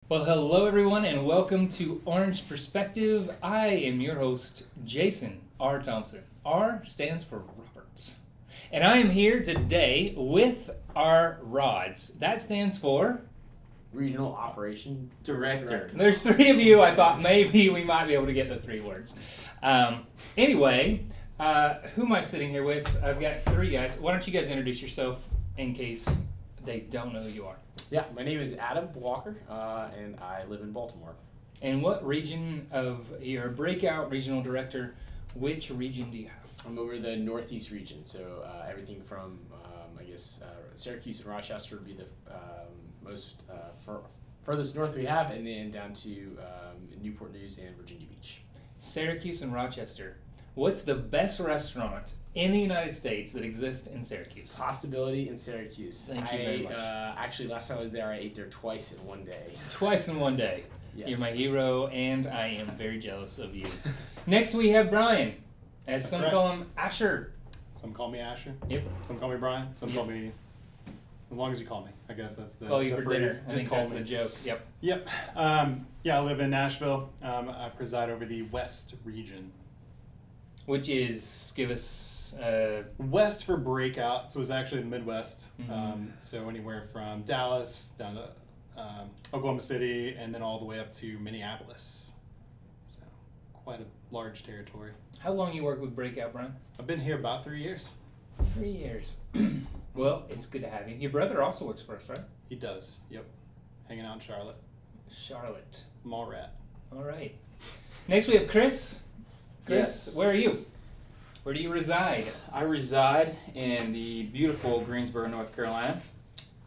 Well, hello everyone, and welcome to Orange Perspective. I am your host, Jason R. Thompson. R stands for Robert. And I am here today with our RODs. That stands for Regional Operation Director. There's three of you. I thought maybe we might be able to get the three words. Anyway, who am I sitting here with? I've got three guys. Why don't you guys introduce yourself in case they don't know who you are? Yeah, my name is Adam Walker, and I live in Baltimore. And what region of your Breakout Regional Director, which region do you have? I'm over the Northeast region, so everything from, Syracuse and Rochester would be the most furthest north we have, and then down to Newport News and Virginia Beach. Syracuse and Rochester. What's the best restaurant in the United States that exists in Syracuse? Possibility in Syracuse. Thank you very much. Actually, last time I was there, I ate there twice in one day. Twice in one day. Yes. You're my hero, and I am very jealous of you. Next, we have Brian. As some call him, Asher. Some call me Asher. Yep. Some call me Brian. Some call me, as long as you call me. I guess that's the Call you the for phrase. dinner. I think that's the joke. Yep. Yep. I live in Nashville. I preside over the West region. Which is, give us... West for Breakout, so it's actually the Midwest. Mhm. So anywhere from Dallas down to Oklahoma City, and then all the way up to Minneapolis. So quite a large territory. How long you work with Breakout, Brian? I've been here about 3 years. 3 years. Well, it's good to have you. Your brother also works for us, right? He does. Yep. Hanging out in Charlotte. Charlotte. Mall rat. All right. Next, we have Chris. Chris, Yes. where are you? Where do you reside? I reside in the beautiful Greensboro, North Carolina,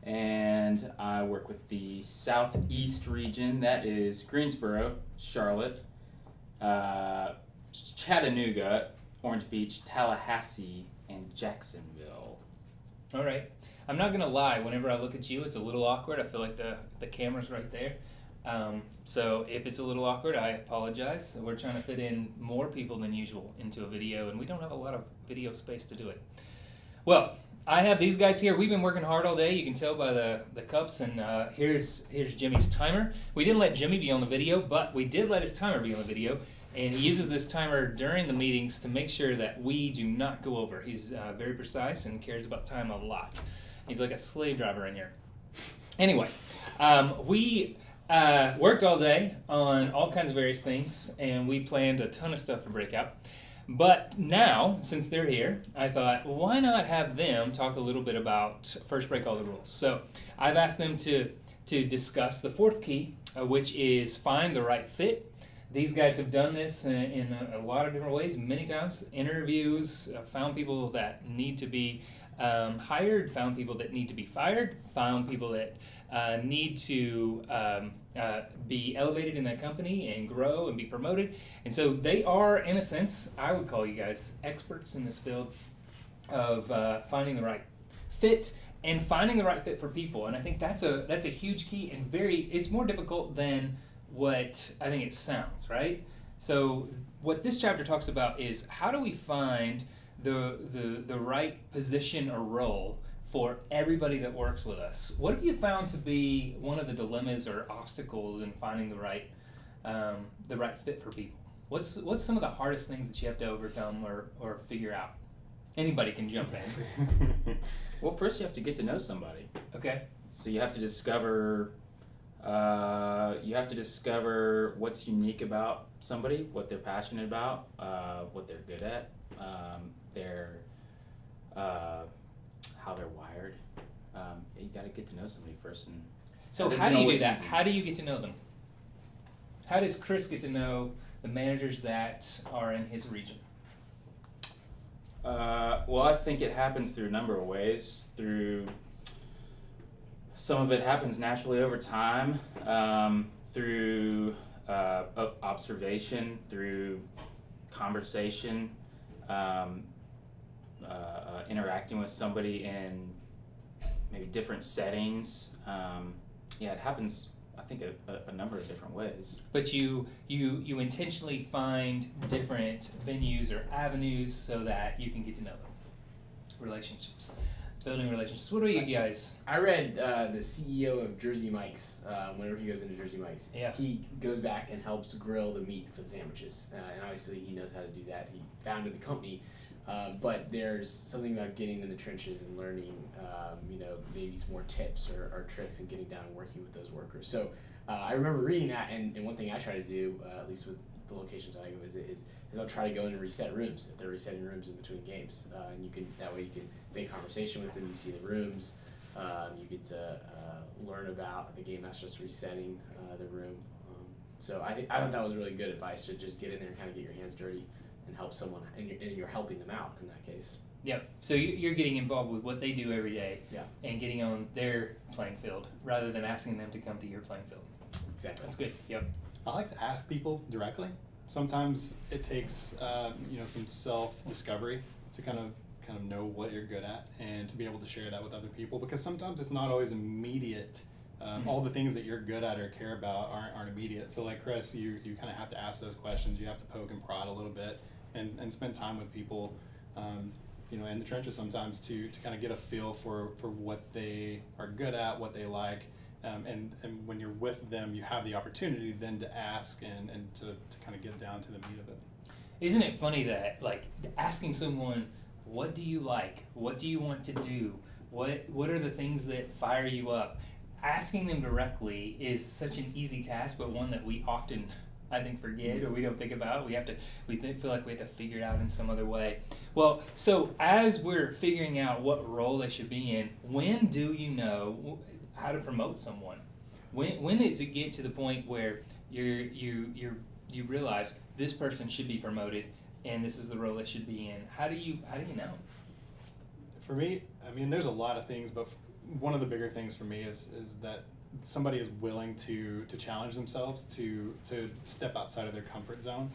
and I work with the Southeast region. That is Greensboro, Charlotte, Chattanooga, Orange Beach, Tallahassee, and Jacksonville. All right. I'm not gonna lie. Whenever I look at you, it's a little awkward. I feel like the camera's right there. So if it's a little awkward, I apologize. We're trying to fit in more people than usual into a video, and we don't have a lot of video space to do it. Well, I have these guys here. We've been working hard all day. You can tell by the cups, and here's Jimmy's timer. We didn't let Jimmy be on the video, but we did let his timer be on the video, and he uses this timer during the meetings to make sure that we do not go over. He's very precise and cares about time a lot. He's like a slave driver in here. Anyway, we worked all day on all kinds of various things, and we planned a ton of stuff for Breakout. But now, since they're here, I thought, why not have them talk a little bit about first break all the rules. So I've asked them to discuss the fourth key, which is find the right fit. These guys have done this in a lot of different ways, many times. Interviews, found people that need to be hired, found people that need to be fired, found people that need to be elevated in that company and grow and be promoted. And so they are, in a sense, I would call you guys experts in this field of finding the right fit and finding the right fit for people. And I think that's a huge key and it's more difficult than what I think it sounds, right? So what this chapter talks about is how do we find the right position or role for everybody that works with us. What have you found to be one of the dilemmas or obstacles in finding the right fit for people? What's some of the hardest things that you have to overcome or figure out? Anybody can jump in. Well, first you have to get to know somebody. Okay. So you have to discover what's unique about somebody, what they're passionate about, what they're good at, how they're wired. You got to get to know somebody first. And so how do you do that? How do you get to know them? How does Chris get to know the managers that are in his region? Well, I think it happens through a number of ways. Some of it happens naturally over time, through observation, through conversation, interacting with somebody in maybe different settings. It happens, I think, a number of different ways. But you intentionally find different venues or avenues so that you can get to know them, relationships. Building relationships. What are you guys? I read the CEO of Jersey Mike's, whenever he goes into Jersey Mike's, Yeah. he goes back and helps grill the meat for the sandwiches. And obviously he knows how to do that. He founded the company. But there's something about getting in the trenches and learning, maybe some more tips or tricks and getting down and working with those workers. So I remember reading that, and one thing I try to do, at least with the locations that I go visit, is I'll try to go in and reset rooms if they're resetting rooms in between games. And that way you can make conversation with them. You see the rooms. You get to learn about the game that's just resetting the room. So I thought that was really good advice, to just get in there and kind of get your hands dirty and help someone, and you're helping them out in that case. Yep. So you're getting involved with what they do every day, Yeah. and getting on their playing field rather than asking them to come to your playing field. Exactly. That's good. Yep. I like to ask people directly. Sometimes it takes some self-discovery to kind of know what you're good at, and to be able to share that with other people, because sometimes it's not always immediate. All the things that you're good at or care about aren't immediate. So like Chris, you kind of have to ask those questions. You have to poke and prod a little bit, and spend time with people, in the trenches sometimes to kind of get a feel for what they are good at, what they like. And when you're with them, you have the opportunity then to ask and to kind of get down to the meat of it. Isn't it funny that, like, asking someone, what do you like? What do you want to do? What are the things that fire you up? Asking them directly is such an easy task, but one that we often, I think, forget or we don't think about. Feel like we have to figure it out in some other way. Well, so as we're figuring out what role they should be in, when do you know how to promote someone? When does it get to the point where you realize this person should be promoted and this is the role they should be in? How do you know? For me, I mean, there's a lot of things, but one of the bigger things for me is that somebody is willing to challenge themselves, to step outside of their comfort zone.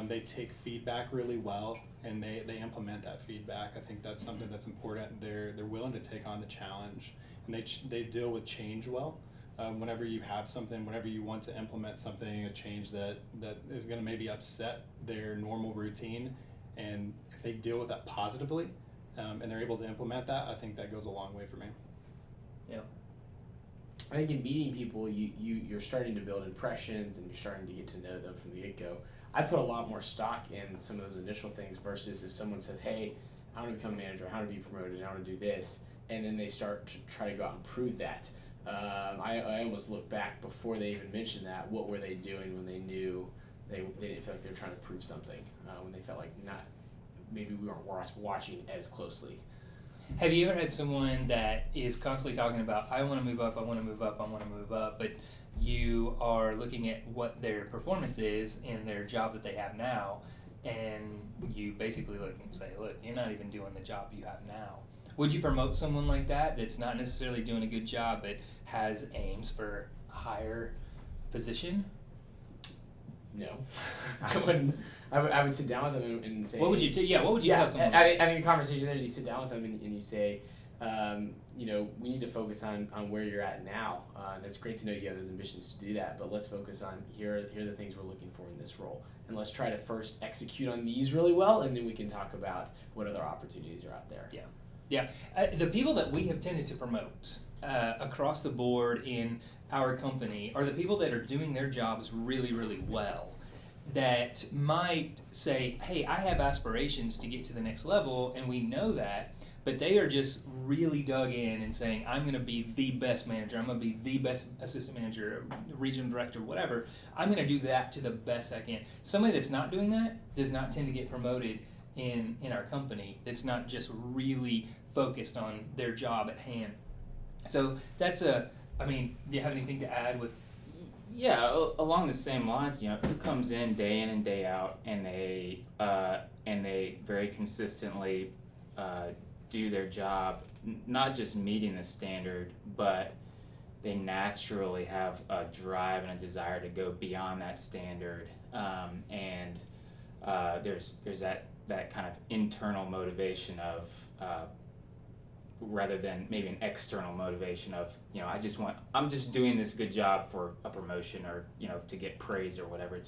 They take feedback really well, and they implement that feedback. I think that's something that's important. They're willing to take on the challenge, and they deal with change well. Whenever you have something, whenever you want to implement something, a change that is going to maybe upset their normal routine, and if they deal with that positively, and they're able to implement that, I think that goes a long way for me. Yeah. I think in meeting people, you're starting to build impressions, and you're starting to get to know them from the get-go. I put a lot more stock in some of those initial things versus if someone says, hey, I want to become a manager, I want to be promoted, I want to do this, and then they start to try to go out and prove that. I almost look back before they even mentioned that. What were they doing when they knew they didn't feel like they were trying to prove something, when they felt like maybe we weren't watching as closely. Have you ever had someone that is constantly talking about, I want to move up, I want to move up, I want to move up, but you are looking at what their performance is in their job that they have now, and you basically look and say, look, you're not even doing the job you have now. Would you promote someone like that that's not necessarily doing a good job but has aims for a higher position? No, I wouldn't. I would sit down with them and say. What would you what would you tell someone? I think the conversation there is you sit down with them and you say, we need to focus on where you're at now. That's great to know you have those ambitions to do that, but let's focus on here are the things we're looking for in this role, and let's try to first execute on these really well, and then we can talk about what other opportunities are out there. Yeah, the people that we have tended to promote across the board in our company are the people that are doing their jobs really, really well, that might say, hey, I have aspirations to get to the next level, and we know that, but they are just really dug in and saying, I'm going to be the best manager, I'm going to be the best assistant manager, regional director, whatever. I'm going to do that to the best I can. Somebody that's not doing that does not tend to get promoted in our company. That's not just really focused on their job at hand. So that's do you have anything to add with? Yeah, along the same lines, who comes in and day out, and they very consistently do their job, not just meeting the standard, but they naturally have a drive and a desire to go beyond that standard, and there's that kind of internal motivation of rather than maybe an external motivation of, I'm just doing this good job for a promotion or, to get praise or whatever.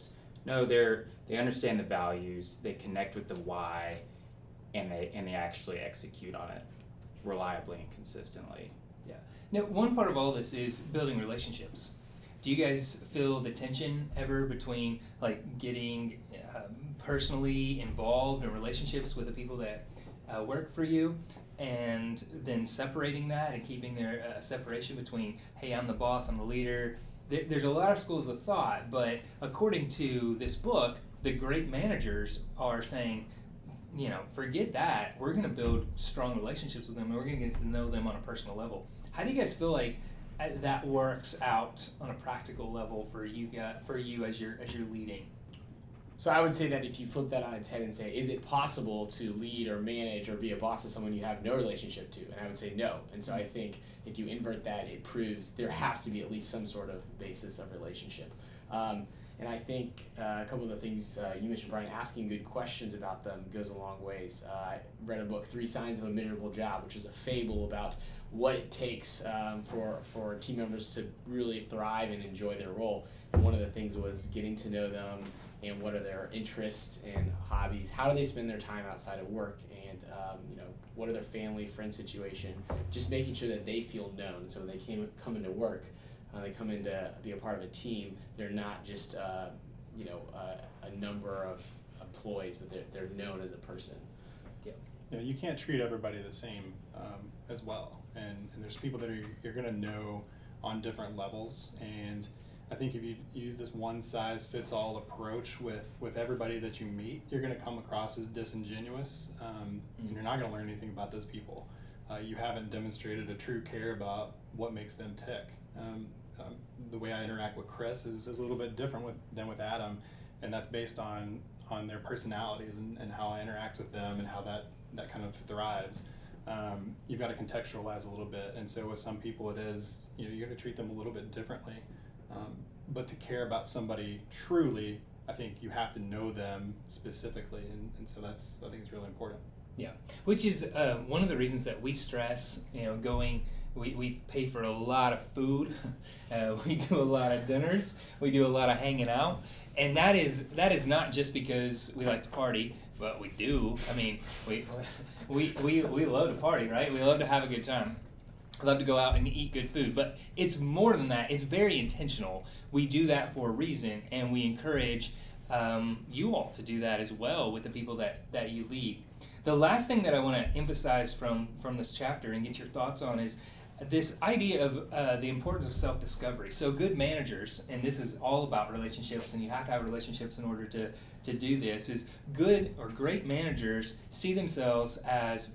They understand the values, they connect with the why, and they actually execute on it. reliably and consistently. Yeah. Now, one part of all this is building relationships. Do you guys feel the tension ever between like getting personally involved in relationships with the people that work for you, and then separating that and keeping their separation between, hey, I'm the boss, I'm the leader? There's a lot of schools of thought, but according to this book, the great managers are saying, you know, forget that. We're going to build strong relationships with them, and we're going to get to know them on a personal level. How do you guys feel like that works out on a practical level for you as you're leading? So I would say that if you flip that on its head and say, is it possible to lead or manage or be a boss to someone you have no relationship to? And I would say no. And so I think if you invert that, it proves there has to be at least some sort of basis of relationship. And I think a couple of the things you mentioned, Brian, asking good questions about them goes a long ways. I read a book, 3 Signs of a Miserable Job, which is a fable about what it takes for team members to really thrive and enjoy their role. And one of the things was getting to know them and what are their interests and hobbies, how do they spend their time outside of work, and what are their family, friend situation, just making sure that they feel known. So when they come into work, they come in to be a part of a team, they're not just a number of employees, but they're known as a person. You know, you can't treat everybody the same as well, and there's people that you're going to know on different levels, and I think if you use this one-size-fits-all approach with everybody that you meet, you're going to come across as disingenuous, and you're not going to learn anything about those people. You haven't demonstrated a true care about what makes them tick. The way I interact with Chris is a little bit different than with Adam, and that's based on their personalities and how I interact with them and how that kind of thrives. You've got to contextualize a little bit, and so with some people it is, you're going to treat them a little bit differently. But to care about somebody truly, I think you have to know them specifically, and so I think it's really important. Yeah, which is one of the reasons that we stress, we pay for a lot of food, we do a lot of dinners, we do a lot of hanging out, and that is not just because we like to party, but we do. I mean, we love to party, right? We love to have a good time. I love to go out and eat good food, but it's more than that. It's very intentional. We do that for a reason, and we encourage you all to do that as well with the people that you lead. The last thing that I want to emphasize from this chapter and get your thoughts on is this idea of the importance of self-discovery. So good managers, and this is all about relationships, and you have to have relationships in order to do this, is good or great managers see themselves as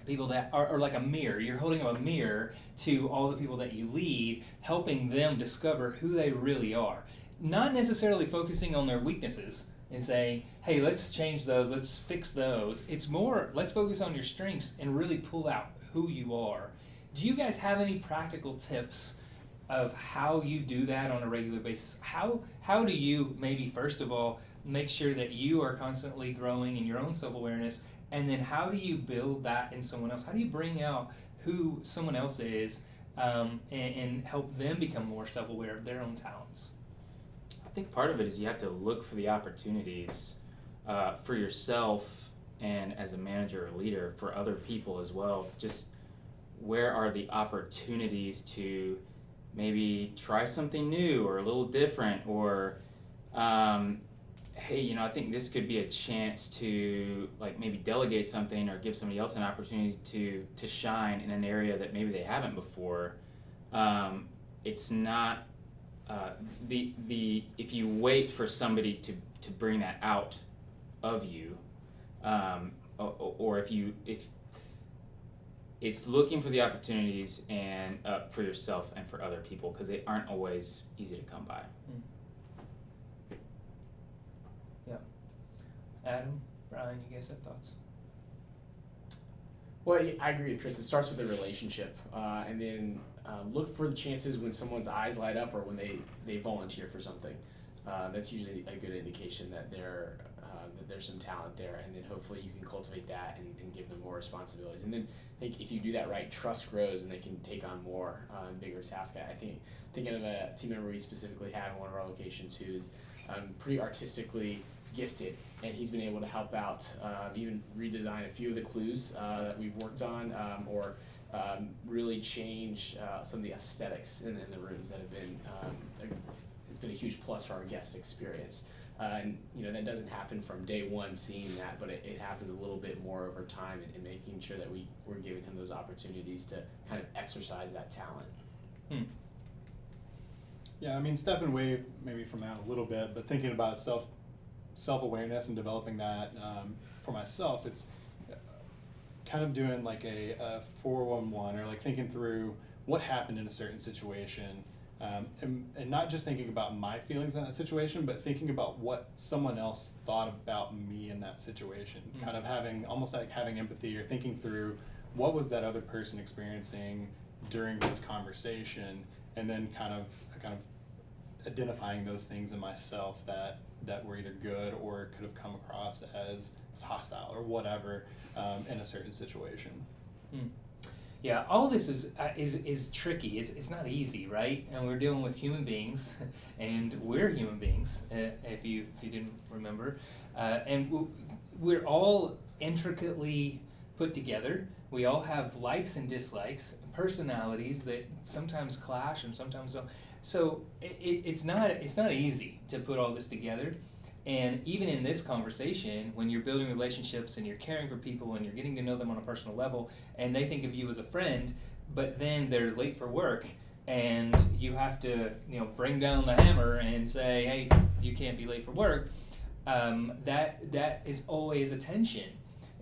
people that are like a mirror. You're holding up a mirror to all the people that you lead, helping them discover who they really are. Not necessarily focusing on their weaknesses and saying, hey, let's change those, let's fix those. It's more, let's focus on your strengths and really pull out who you are. Do you guys have any practical tips of how you do that on a regular basis? How do you, maybe first of all, make sure that you are constantly growing in your own self-awareness, and then how do you build that in someone else? How do you bring out who someone else is and help them become more self-aware of their own talents? I think part of it is you have to look for the opportunities for yourself and as a manager or leader for other people as well. Just where are the opportunities to maybe try something new or a little different, or hey, I think this could be a chance to like maybe delegate something or give somebody else an opportunity to shine in an area that maybe they haven't before. It's not if you wait for somebody to bring that out of you, or if it's looking for the opportunities and for yourself and for other people, because they aren't always easy to come by. Yeah. Adam, Brian, you guys have thoughts? Well, I agree with Chris. It starts with a relationship, and then look for the chances when someone's eyes light up or when they volunteer for something. That's usually a good indication that there's some talent there, and then hopefully you can cultivate that and give them more responsibilities. And then I think if you do that right, trust grows and they can take on more bigger tasks. I think thinking of a team member we specifically have in one of our locations who is pretty artistically gifted, and he's been able to help out, even redesign a few of the clues that we've worked on, or really change some of the aesthetics in the rooms that have been, it's been a huge plus for our guest experience. And that doesn't happen from day one seeing that, but it happens a little bit more over time, and making sure that we're giving him those opportunities to kind of exercise that talent. Yeah, I mean, stepping away maybe from that a little bit, but thinking about self-awareness and developing that for myself, it's kind of doing like a 411, or like thinking through what happened in a certain situation, and not just thinking about my feelings in that situation, but thinking about what someone else thought about me in that situation. Kind of almost like having empathy, or thinking through what was that other person experiencing during this conversation, and then kind of identifying those things in myself that were either good or could have come across as hostile or whatever in a certain situation. Yeah, all this is tricky. It's not easy, right? And we're dealing with human beings, and we're human beings. If you didn't remember, and we're all intricately put together. We all have likes and dislikes, personalities that sometimes clash and sometimes don't. So it's not easy to put all this together. And even in this conversation, when you're building relationships and you're caring for people and you're getting to know them on a personal level, and they think of you as a friend, but then they're late for work, and you have to bring down the hammer and say, hey, you can't be late for work. That is always a tension.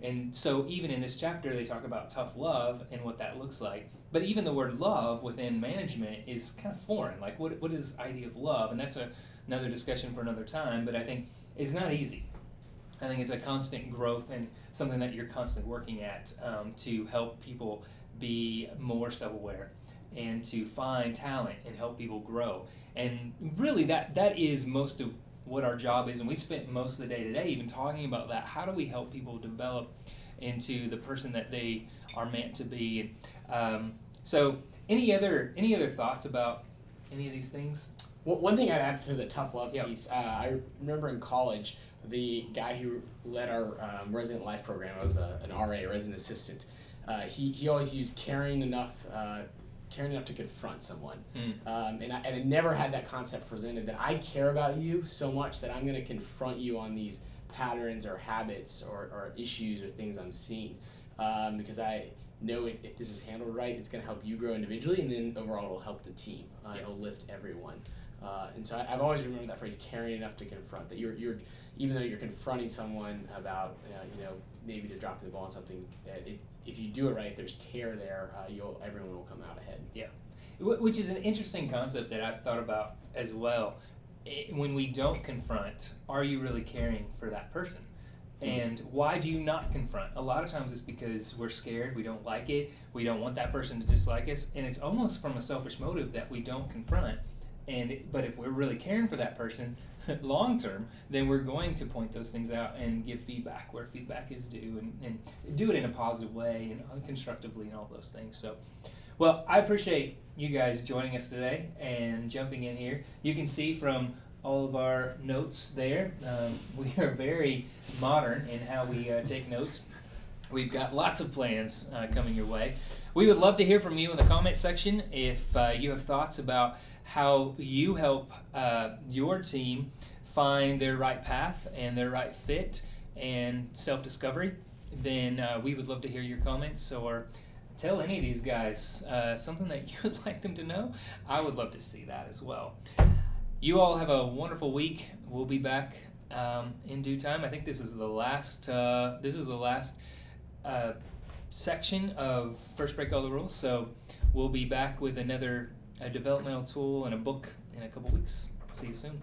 And so even in this chapter, they talk about tough love and what that looks like. But even the word love within management is kind of foreign. Like, what is this idea of love? And that's another discussion for another time, but I think it's not easy. I think it's a constant growth and something that you're constantly working at to help people be more self-aware and to find talent and help people grow. And really that is most of what our job is, and we spent most of the day today even talking about that. How do we help people develop into the person that they are meant to be? So any other thoughts about any of these things? Well, one thing I'd add to the tough love Yep. piece, I remember in college, the guy who led our resident life program, I was an RA, resident assistant, he always used caring enough to confront someone. And I never had that concept presented, that I care about you so much that I'm going to confront you on these patterns or habits or issues or things I'm seeing, because I know if this is handled right, it's going to help you grow individually, and then overall it'll help the team. It'll lift everyone. And so I've always remembered that phrase, caring enough to confront, that you're even though you're confronting someone about maybe they're dropping the ball on something, if you do it right, if there's care there, everyone will come out ahead. Yeah, which is an interesting concept that I've thought about as well. When we don't confront, are you really caring for that person? And why do you not confront? A lot of times it's because we're scared, we don't like it, we don't want that person to dislike us, and it's almost from a selfish motive that we don't confront. But if we're really caring for that person long term, then we're going to point those things out and give feedback where feedback is due, and do it in a positive way and constructively and all those things. So, well, I appreciate you guys joining us today and jumping in here. You can see from all of our notes there, we are very modern in how we take notes. We've got lots of plans coming your way. We would love to hear from you in the comment section if you have thoughts about how you help your team find their right path and their right fit and self-discovery. Then we would love to hear your comments, or tell any of these guys something that you would like them to know. I would love to see that as well. You all have a wonderful week. We'll be back in due time. I think this is the last section of First Break All the Rules. So we'll be back with another developmental tool and a book in a couple weeks. See you soon.